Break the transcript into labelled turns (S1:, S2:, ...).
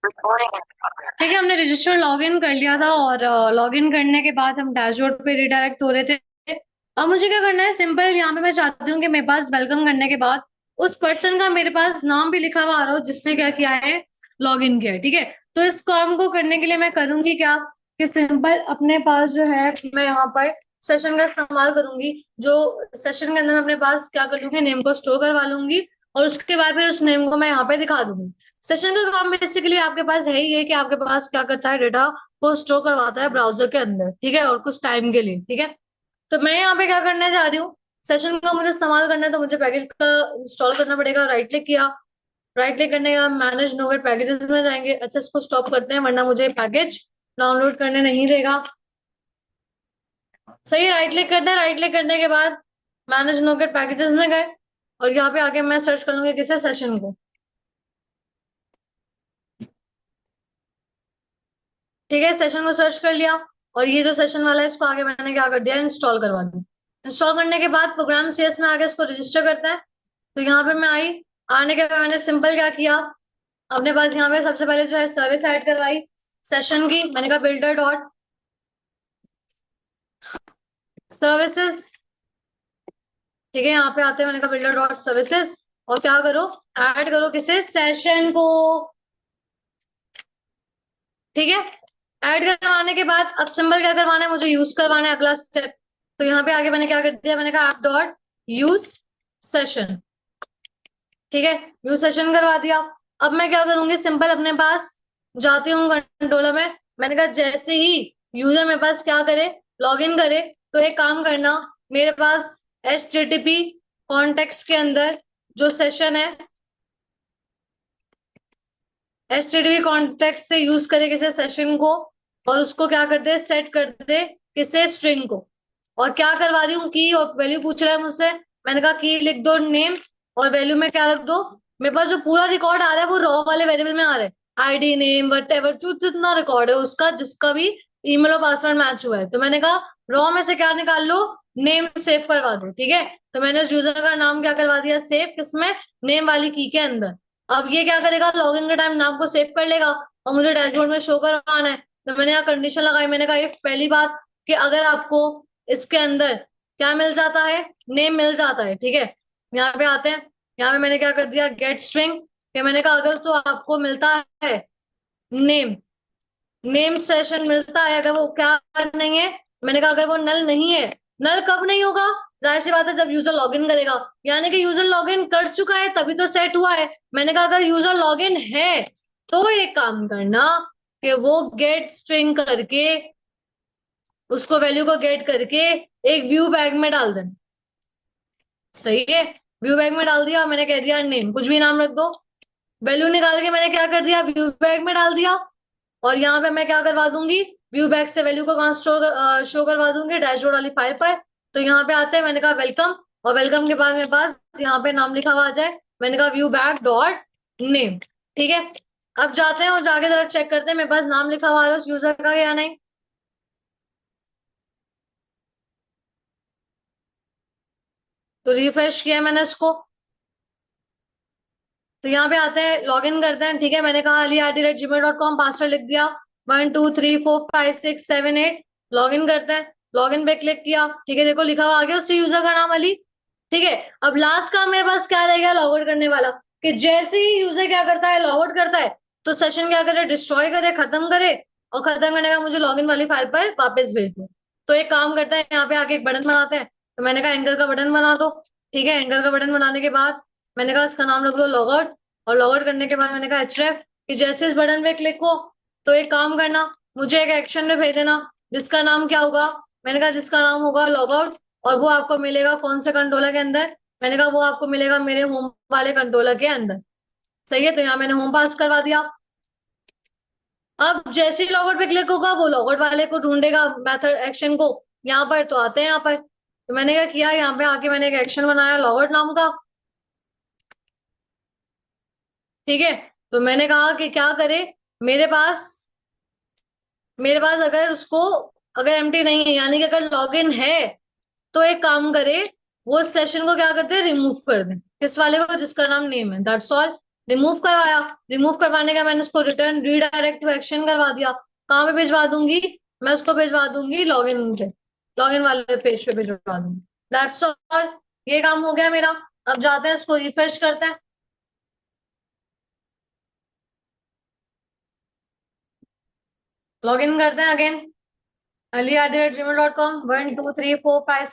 S1: ठीक है, हमने रजिस्टर लॉगिन कर लिया था और लॉगिन करने के बाद हम डैशबोर्ड पे रिडायरेक्ट हो रहे थे। अब मुझे क्या करना है, सिंपल यहाँ पे मैं चाहती हूँ कि मेरे पास वेलकम करने के बाद उस पर्सन का मेरे पास नाम भी लिखा हुआ आ रहा हो जिसने क्या किया है, लॉगिन किया है। ठीक है, तो इस काम को करने के लिए मैं करूंगी क्या, कि सिंपल अपने पास जो है मैं यहाँ पर सेशन का इस्तेमाल करूंगी। जो सेशन के अंदर मैं अपने पास क्या कर लूंगी, नेम को स्टोर करवा लूंगी और उसके बाद फिर उस नेम को मैं यहाँ पे दिखा दूंगी। सेशन का काम बेसिकली आपके पास है ही है कि आपके पास क्या करता है, डेटा को स्टोर करवाता है ब्राउजर के अंदर। ठीक है, और कुछ टाइम के लिए। ठीक है, तो मैं यहाँ पे क्या करने जा रही हूँ, सेशन का मुझे इस्तेमाल करना है तो मुझे पैकेज का इंस्टॉल करना पड़ेगा। राइट क्लिक किया, राइट क्लिक करने का मैनेज नोवेट पैकेजेस में जाएंगे। अच्छा, इसको स्टॉप करते हैं वरना मुझे पैकेज डाउनलोड करने नहीं देगा। सही, राइट क्लिक करते हैं। राइट क्लिक करने के बाद मैनेज नोवेट पैकेजेस में गए और यहाँ पे आके मैं सर्च कर लूंगी किसे, सेशन को। ठीक है, सेशन को सर्च कर लिया और ये जो सेशन वाला है इसको आगे मैंने क्या कर दिया, इंस्टॉल करवा दिया। इंस्टॉल करने के बाद प्रोग्राम सीएस में आगे इसको रजिस्टर करते हैं। तो यहाँ पे मैं आई, आने के बाद मैंने सिंपल क्या किया, अपने पास यहाँ पे सबसे पहले जो है सर्विस ऐड करवाई सेशन की। मैंने कहा बिल्डर डॉट सर्विसेज। ठीक है, यहाँ पे आते हैं, मैंने कहा बिल्डर डॉट सर्विसेज और क्या करो, ऐड करो किसे, सेशन को। ठीक है, ऐड करवाने के बाद अब सिंबल क्या करवाना है, मुझे यूज करवाना है, अगला स्टेप। तो यहाँ पे आगे मैंने क्या कर दिया, मैंने कहा ऐप डॉट यूज सेशन। ठीक है, यूज सेशन करवा दिया। अब मैं क्या करूंगी, सिंपल अपने पास जाती हूँ कंट्रोलर में। मैंने कहा जैसे ही यूजर मेरे पास क्या करे, लॉग इन करे, तो एक काम करना, मेरे पास HTTP कॉन्टेक्स्ट के अंदर जो सेशन है, HTTP कॉन्टेक्स्ट से यूज करे किसी सेशन को और उसको क्या कर दे, सेट कर दे किसी स्ट्रिंग को। और क्या करवा रही हूँ, की और वैल्यू पूछ रहा है मुझसे। मैंने कहा की लिख दो नेम और वैल्यू में क्या रख दो, मेरे पास जो पूरा रिकॉर्ड आ रहा है वो रॉ वाले वेरिएबल में आ रहा है। आईडी नेम वट एवर जो जितना रिकॉर्ड है उसका, जिसका भी ईमेल और पासवर्ड मैच हुआ है। तो मैंने कहा रॉ में से क्या निकाल लो, नेम सेव करवा दो। ठीक है, तो मैंने उस यूजर का नाम क्या करवा दिया, सेव किसमें, नेम वाली की के अंदर। अब ये क्या करेगा, लॉगिन के टाइम नाम को सेव कर लेगा और मुझे डैशबोर्ड में शो करवाना है। तो मैंने यहाँ कंडीशन लगाई, मैंने कहा इफ, पहली बात कि अगर आपको इसके अंदर क्या मिल जाता है, नेम मिल जाता है। ठीक है, यहाँ पे आते हैं, यहाँ पे मैंने क्या कर दिया, गेट स्ट्रिंग। कि मैंने कहा अगर तो आपको मिलता है नेम, नेम सेशन मिलता है, अगर वो क्या नहीं है, मैंने कहा अगर वो नल नहीं है, नल कब नहीं होगा, जाहिर सी बात है जब यूजर लॉगिन करेगा। यानी कि यूजर लॉगिन कर चुका है तभी तो सेट हुआ है। मैंने कहा अगर यूजर लॉगिन है तो एक काम करना कि वो गेट स्ट्रिंग करके उसको वैल्यू को गेट करके एक व्यू बैग में डाल देना। सही है, व्यू बैग में डाल दिया, मैंने कह दिया नेम, कुछ भी नाम रख दो। वैल्यू निकाल के मैंने क्या कर दिया, व्यू बैग में डाल दिया। और यहाँ पे मैं क्या करवा दूंगी, व्यू बैग से वैल्यू को कहाँ शो करवा दूंगी, डैशबोर्ड वाली फाइल पर। तो यहाँ पे आते हैं, मैंने कहा वेलकम, और वेलकम के बाद मेरे पास यहाँ पे नाम लिखा हुआ आ जाए। मैंने कहा व्यू बैग डॉट नेम। ठीक है, अब जाते हैं और जाके जरा चेक करते हैं मेरे पास नाम लिखा हुआ है उस यूजर का या नहीं। तो रिफ्रेश किया मैंने इसको। तो यहाँ पे आते हैं, लॉग इन करते हैं। ठीक है, मैंने कहा ali@gmail.com, पासवर्ड लिख दिया 12345678। लॉग इन करते हैं, लॉग इन पे क्लिक किया। ठीक है, देखो लिखा हुआ आ गया उससे यूजर का नाम अली। ठीक है, अब लास्ट काम मेरे पास क्या रहेगा, लॉग आउट करने वाला। कि जैसे ही यूजर क्या करता है, लॉग आउट करता है, तो सेशन क्या करे, डिस्ट्रॉय करे, खत्म करे। और खत्म करने का मुझे लॉग इन वाली फाइल पर वापस भेज दो। तो एक काम करते हैं, यहाँ पे आके एक बटन बनाते हैं। तो मैंने कहा एंकर का बटन बना दो। ठीक है, एंकर का बटन बनाने के बाद मैंने कहा इसका नाम रख दो लॉग आउट। और लॉग आउट करने के बाद मैंने कहा href, कि जैसे इस बटन पे क्लिक हो तो एक काम करना, मुझे एक एक्शन में भेज देना जिसका नाम क्या होगा। मैंने कहा जिसका नाम होगा लॉग आउट, और वो आपको मिलेगा कौन से कंट्रोलर के अंदर, मैंने कहा वो आपको मिलेगा मेरे होम वाले कंट्रोलर के अंदर। सही है, तो यहाँ मैंने होम पास करवा दिया। अब जैसे ही लॉगआउट पे क्लिक होगा वो लॉगआउट वाले को ढूंढेगा, मेथड एक्शन को। यहाँ पर तो आते हैं, यहाँ पर तो मैंने क्या किया, यहाँ पे आके मैंने एक एक्शन बनाया लॉगआउट नाम का। ठीक है, तो मैंने कहा कि क्या करे, मेरे पास मेरे पास अगर उसको, अगर एम्प्टी नहीं है यानी कि अगर लॉगिन है, तो एक काम करे, वो सेशन को क्या करते हैं, रिमूव कर दें, किस वाले को, जिसका नाम नेम है, दैट्स ऑल। रिमूव करवाया, रिमूव करवाने का मैंने उसको रिटर्न रीडायरेक्ट टू एक्शन करवा दिया। कहाँ पे भिजवा दूंगी? मैं उसको भिजवा दूंगी लॉगिन पे, लॉगिन वाले पेज पे भिजवा दूंगी। दैट्स ऑल, ये काम हो गया मेरा। अब जाते हैं इसको रिफ्रेश करते हैं, लॉगिन करते हैं अगेन। ali@gmail.com 1 2 3 4 5